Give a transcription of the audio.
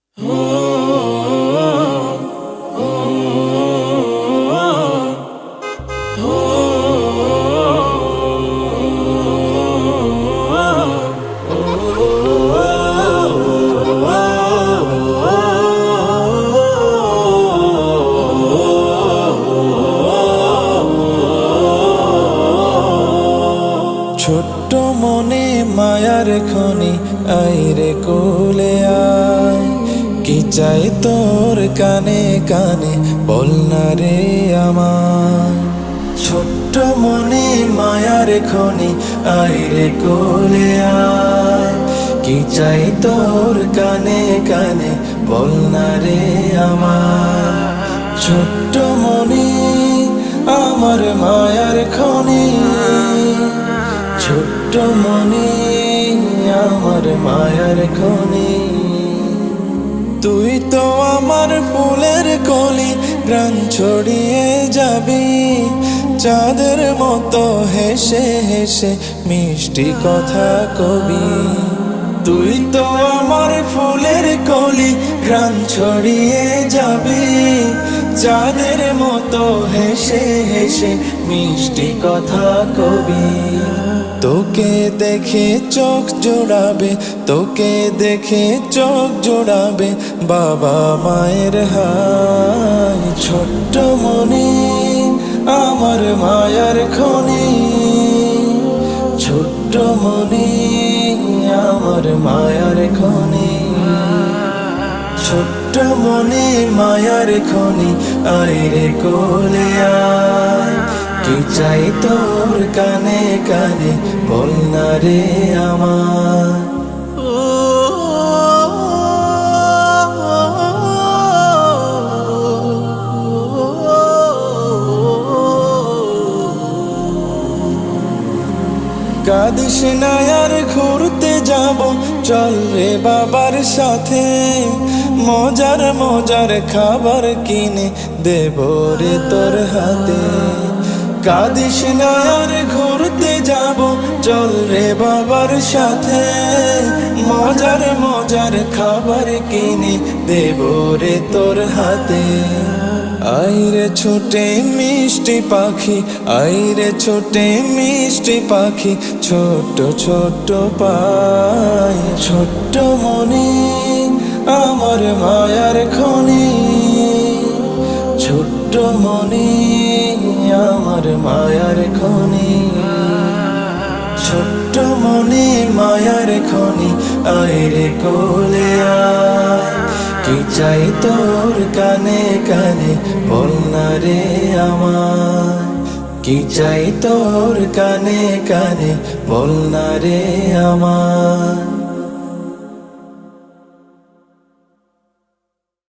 ছোট্ট মনে মায়ার খনি আইরে কোলে আয়, কি চাই তোর কানে কানে বল না রে আমার। ছোট্ট মনে মায়ার খনি আইরে কোলে আয়, কি চাই তোর কানে কানে বল না রে আমার। ছোট্ট মনে আমার মায়ার খনি, ছোট্ট মনে আমার মায়ার খনি। তুই তো আমার ফুলের কলি, প্রাণ ছড়িয়ে যাবি চাঁদের মতো হেসে হেসে মিষ্টি কথা কবি। তুই তো আমার ফুলের কলি, প্রাণ ছড়িয়ে যাবি চাঁদের মতো হেসে হেসে মিষ্টি কথা কবি। তোকে দেখে চোখ জোড়াবে, তোকে দেখে চোখ জোড়াবে বাবা মায়ের হাই। ছোট্ট মনে আমার মায়ার খনি, ছোট্ট মনে আমার মায়ার খনি। ছোট্ট মনে মায়ার খনি আইরে কোলে আয়, কি চাই তোর কানে কানে বল না রে আমার। কাঁদিস না আর ঘুরতে যাব চল রে বাবার সাথে, মজার মজার খাবার কিনে দেব রে তোর হাতে। কাঁদিস না আর ঘুরতে যাব চল রে বাবার সাথে, মজার মজার খাবার কিনে দেব রে তোর হাতে। আইরে ছোটে মিষ্টি পাখি, আইরে ছোটে মিষ্টি পাখি ছোট ছোট পায়। ছোট্ট মনে আমার মায়ার খনি, ছোট্ট মনে আমার মায়ার খনি। ছোট্ট মনে মায়ার খনি আইরে কোলে আয়, কি চাই তোর কানে কানে বল না রে আমার। কি চাই তোর কানে কানে বল না রে আমার।